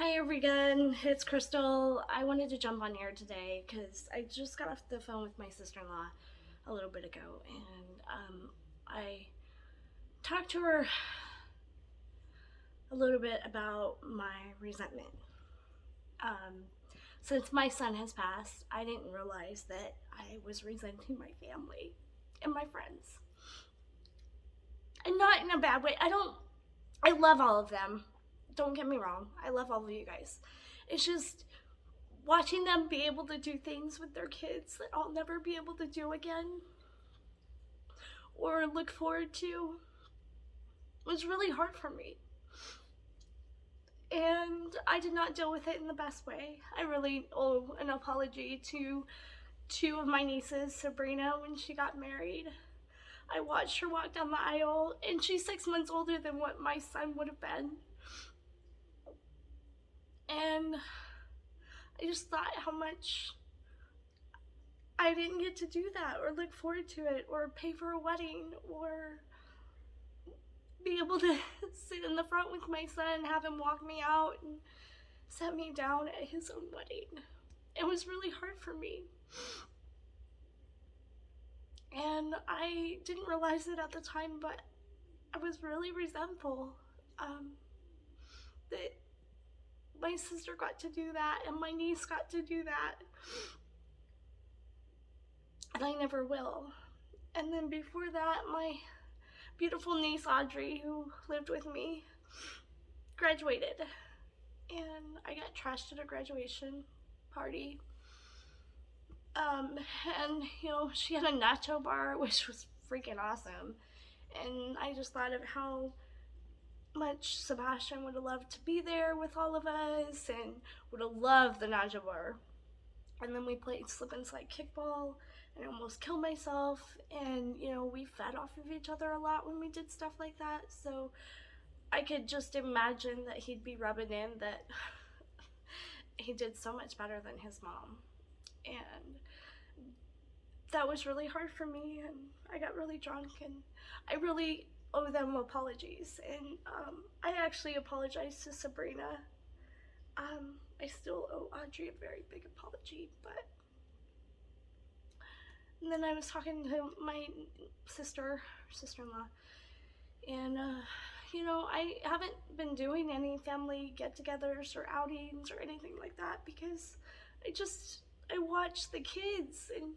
Hi everyone, it's Crystal. I wanted to jump on here today because I just got off the phone with my sister-in-law a little bit ago, and I talked to her a little bit about my resentment. Um, since my son has passed, I didn't realize that I was resenting my family and my friends, and not in a bad way. I love all of them. Don't get me wrong. I love all of you guys. It's just watching them be able to do things with their kids that I'll never be able to do again or look forward to was really hard for me. And I did not deal with it in the best way. I really owe an apology to two of my nieces, Sabrina, when she got married. I watched her walk down the aisle, and she's 6 months older than what my son would have been. And I just thought how much I didn't get to do that or look forward to it or pay for a wedding or be able to sit in the front with my son, have him walk me out and set me down at his own wedding. It was really hard for me. And I didn't realize it at the time, but I was really resentful that my sister got to do that and my niece got to do that. And I never will. And then before that, my beautiful niece Audrey, who lived with me, graduated. And I got trashed at a graduation party. And she had a nacho bar, which was freaking awesome. And I just thought of how much Sebastian would have loved to be there with all of us and would have loved the nacho bar. And then we played slip and slide kickball, and I almost killed myself. And we fed off of each other a lot when we did stuff like that. So I could just imagine that he'd be rubbing in that he did so much better than his mom. And that was really hard for me, and I got really drunk, and I really owe them apologies. And I actually apologized to Sabrina. I still owe Audrey a very big apology, but. And then I was talking to my sister-in-law, and I haven't been doing any family get-togethers or outings or anything like that because I watch the kids, and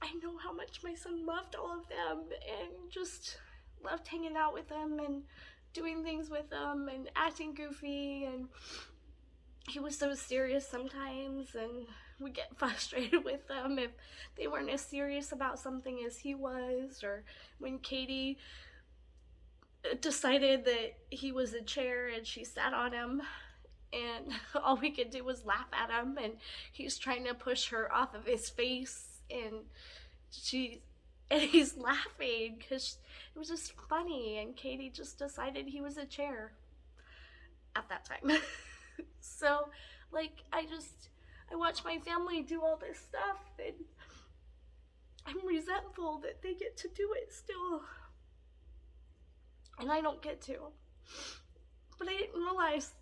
I know how much my son loved all of them and just loved hanging out with them and doing things with them and acting goofy, and he was so serious sometimes, and would get frustrated with them if they weren't as serious about something as he was, or when Katie decided that he was a chair and she sat on him, and all we could do was laugh at him, and he's trying to push her off of his face, and he's laughing because it was just funny, and Katie just decided he was a chair at that time. So I watch my family do all this stuff, and I'm resentful that they get to do it still and I don't get to. But I didn't realize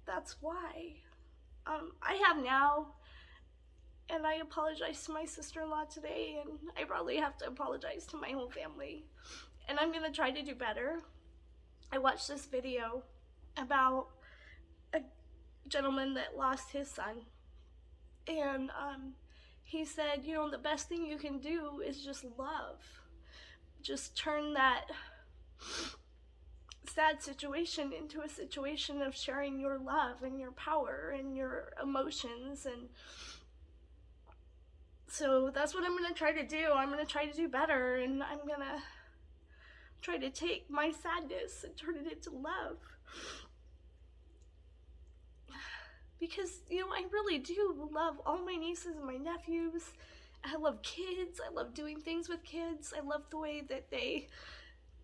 that's why. I have now, and I apologize to my sister-in-law today, and I probably have to apologize to my whole family, and I'm gonna try to do better. I watched this video about a gentleman that lost his son, and he said, the best thing you can do is just love. Just turn that sad situation into a situation of sharing your love and your power and your emotions. And so that's what I'm going to try to do. I'm going to try to do better, and I'm going to try to take my sadness and turn it into love. Because, I really do love all my nieces and my nephews. I love kids. I love doing things with kids. I love the way that they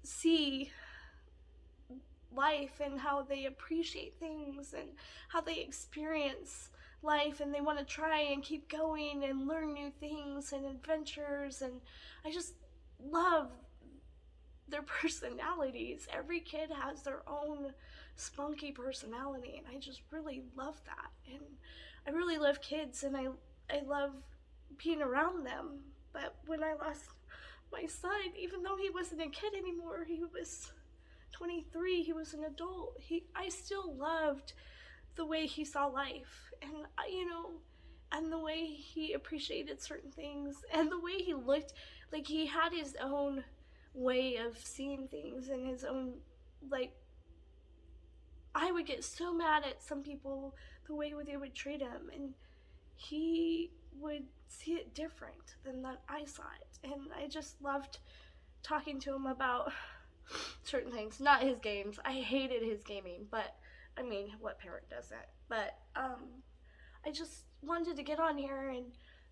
see life and how they appreciate things and how they experience life, and they want to try and keep going and learn new things and adventures. And I just love their personalities. Every kid has their own spunky personality, and I just really love that. And I really love kids, and I love being around them. But when I lost my son, even though he wasn't a kid anymore, he was 23, he was an adult, I still loved the way he saw life, and and the way he appreciated certain things, and the way he looked. Like, he had his own way of seeing things, and his own, like, I would get so mad at some people the way they would treat him, and he would see it different than that I saw it. And I just loved talking to him about certain things. Not his games. I hated his gaming, but I mean, what parent doesn't? But I just wanted to get on here and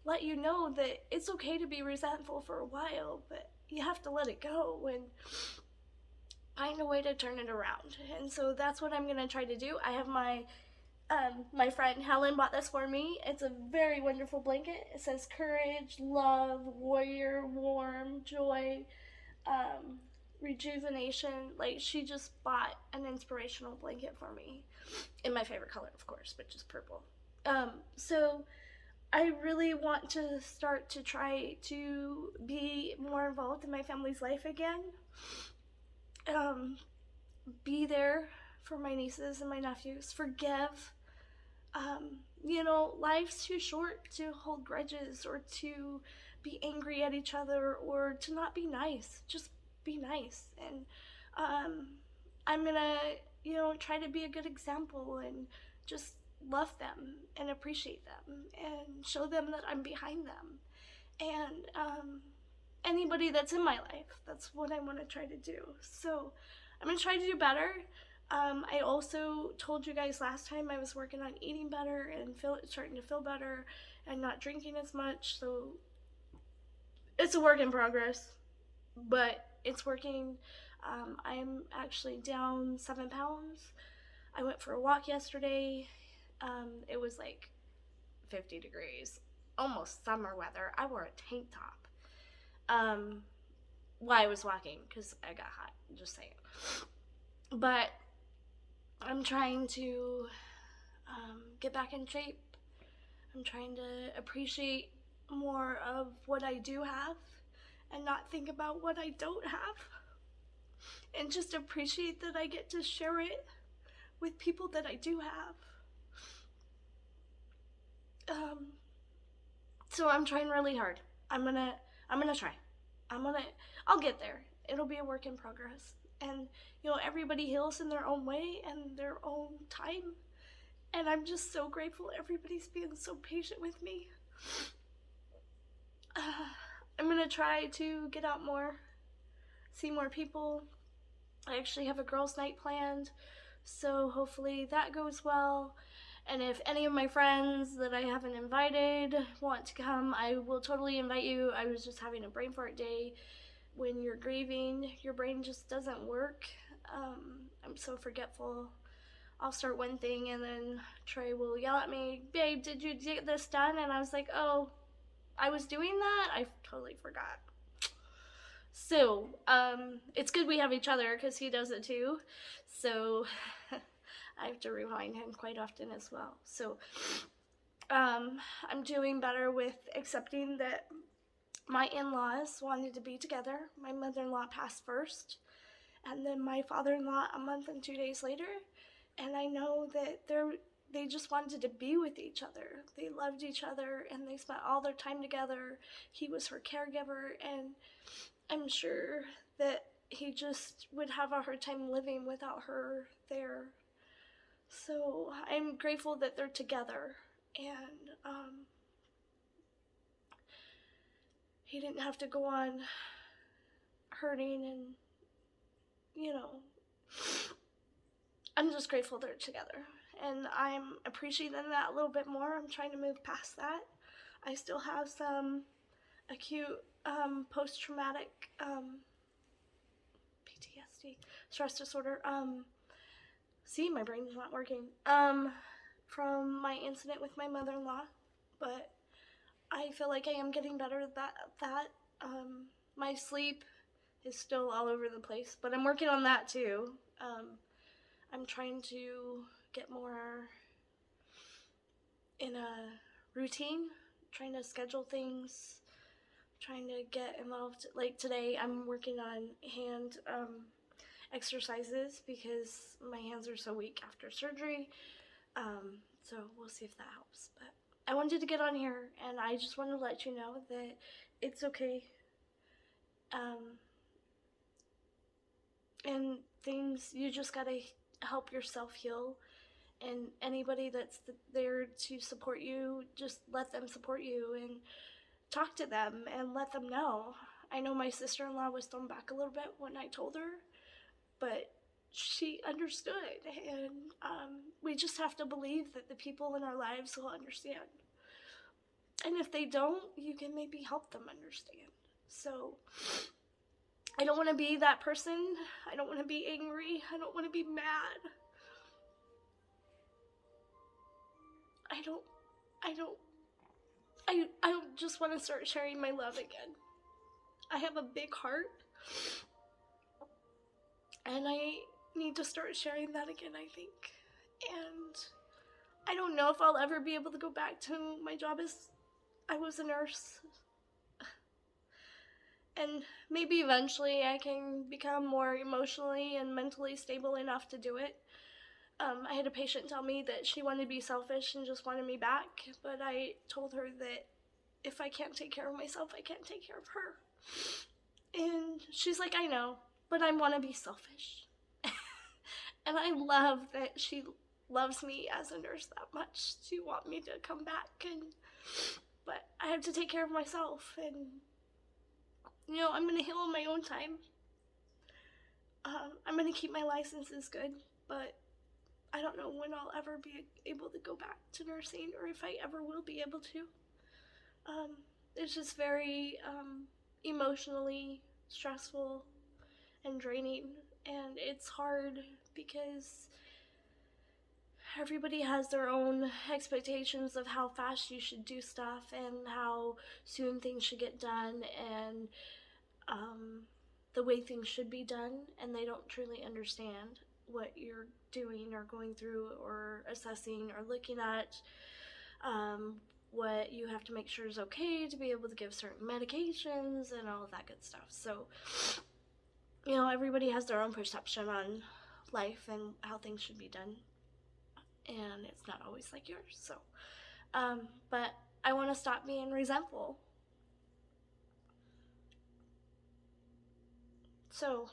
let you know that it's okay to be resentful for a while, but you have to let it go and find a way to turn it around. And so that's what I'm gonna try to do. I have my friend Helen bought this for me. It's a very wonderful blanket. It says courage, love, warrior, warm, joy, rejuvenation. Like, she just bought an inspirational blanket for me in my favorite color, of course, which is purple. So I really want to start to try to be more involved in my family's life again. Be there for my nieces and my nephews. Forgive. Life's too short to hold grudges or to be angry at each other or to not be nice. Just be nice. And I'm gonna, try to be a good example and just love them and appreciate them and show them that I'm behind them. And anybody that's in my life, that's what I want to try to do. So I'm gonna try to do better. I also told you guys last time I was working on eating better and starting to feel better and not drinking as much. So it's a work in progress, but it's working. I'm actually down 7 pounds. I went for a walk yesterday. It was like 50 degrees, almost summer weather. I wore a tank top while I was walking because I got hot, just saying. But I'm trying to get back in shape. I'm trying to appreciate more of what I do have and not think about what I don't have, and just appreciate that I get to share it with people that I do have. So I'm trying really hard. I'm gonna try. I'll get there. It'll be a work in progress. And, everybody heals in their own way and their own time. And I'm just so grateful everybody's being so patient with me. I'm gonna try to get out more, see more people. I actually have a girls' night planned, so hopefully that goes well. And if any of my friends that I haven't invited want to come, I will totally invite you. I was just having a brain fart day. When you're grieving, your brain just doesn't work. I'm so forgetful. I'll start one thing and then Trey will yell at me, "Babe, did you get this done?" And I was like, "Oh, I was doing that? I totally forgot." So, it's good we have each other because he does it too. So, I have to remind him quite often as well. So, I'm doing better with accepting that my in-laws wanted to be together. My mother-in-law passed first, and then my father-in-law a month and 2 days later. And I know that they just wanted to be with each other. They loved each other, and they spent all their time together. He was her caregiver, and I'm sure that he just would have a hard time living without her there. So I'm grateful that they're together, and he didn't have to go on hurting, and I'm just grateful they're together, and I'm appreciating that a little bit more. I'm trying to move past that. I still have some acute post-traumatic PTSD, stress disorder. My brain's not working. From my incident with my mother-in-law, but I feel like I am getting better at that. My sleep is still all over the place, but I'm working on that too. I'm trying to get more in a routine, trying to schedule things, trying to get involved. Like today, I'm working on hand exercises because my hands are so weak after surgery. So we'll see if that helps. But I wanted to get on here, and I just want to let you know that it's okay. And things, you just gotta help yourself heal. And anybody that's there to support you, just let them support you and talk to them and let them know. I know my sister-in-law was thrown back a little bit when I told her, but she understood, and we just have to believe that the people in our lives will understand. And if they don't, you can maybe help them understand. So I don't want to be that person. I don't want to be angry. I don't want to be mad. I just want to start sharing my love again. I have a big heart, and I need to start sharing that again, I think. And I don't know if I'll ever be able to go back to my job as I was a nurse. And maybe eventually I can become more emotionally and mentally stable enough to do it. I had a patient tell me that she wanted to be selfish and just wanted me back, but I told her that if I can't take care of myself, I can't take care of her. And she's like, I know, but I want to be selfish. And I love that she loves me as a nurse that much to want me to come back. But I have to take care of myself, and I'm going to heal in my own time. I'm going to keep my licenses good, but I don't know when I'll ever be able to go back to nursing, or if I ever will be able to. It's just very emotionally stressful and draining, and it's hard because everybody has their own expectations of how fast you should do stuff and how soon things should get done, and the way things should be done, and they don't truly understand what you're doing or going through or assessing or looking at, what you have to make sure is okay to be able to give certain medications and all of that good stuff. So, everybody has their own perception on life and how things should be done, and it's not always like yours. So, but I want to stop being resentful. So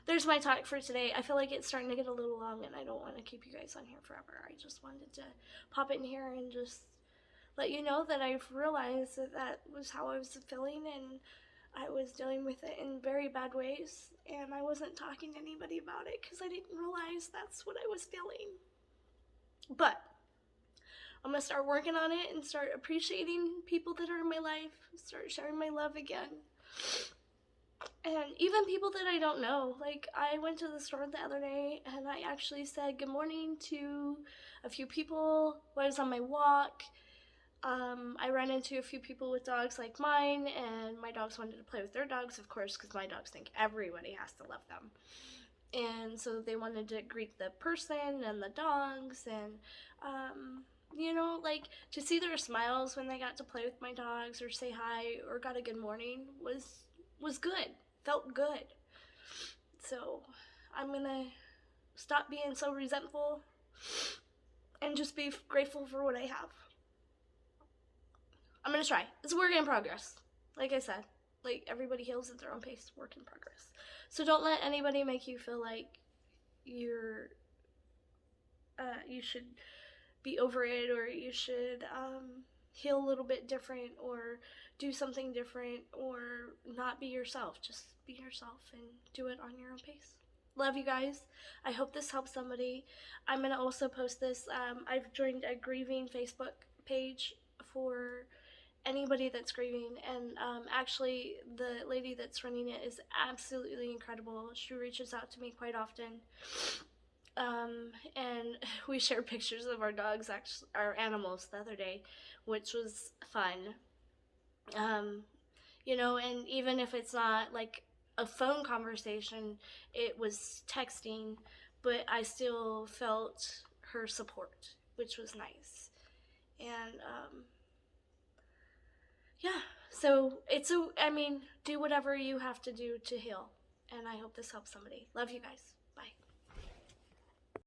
there's my talk for today. I feel like it's starting to get a little long, and I don't want to keep you guys on here forever. I just wanted to pop in here and just let you know that I've realized that was how I was feeling, and I was dealing with it in very bad ways, and I wasn't talking to anybody about it because I didn't realize that's what I was feeling. But I'm going to start working on it and start appreciating people that are in my life, start sharing my love again. And even people that I don't know. Like, I went to the store the other day, and I actually said good morning to a few people while I was on my walk. I ran into a few people with dogs like mine, and my dogs wanted to play with their dogs, of course, because my dogs think everybody has to love them. And so they wanted to greet the person and the dogs, and to see their smiles when they got to play with my dogs or say hi or got a good morning was good, felt good. So I'm gonna stop being so resentful and just be grateful for what I have. I'm gonna try. It's a work in progress. Like I said, like everybody heals at their own pace, work in progress. So don't let anybody make you feel like you should be over it, or you should heal a little bit different, or do something different, or not be yourself. Just be yourself and do it on your own pace. Love you guys. I hope this helps somebody. I'm gonna also post this. I've joined a grieving Facebook page for anybody that's grieving, and actually the lady that's running it is absolutely incredible. She reaches out to me quite often, and we shared pictures of our dogs, our animals, the other day, which was fun. And even if it's not like a phone conversation, it was texting, but I still felt her support, which was nice. And yeah, so I mean, do whatever you have to do to heal. And I hope this helps somebody. Love you guys. Bye.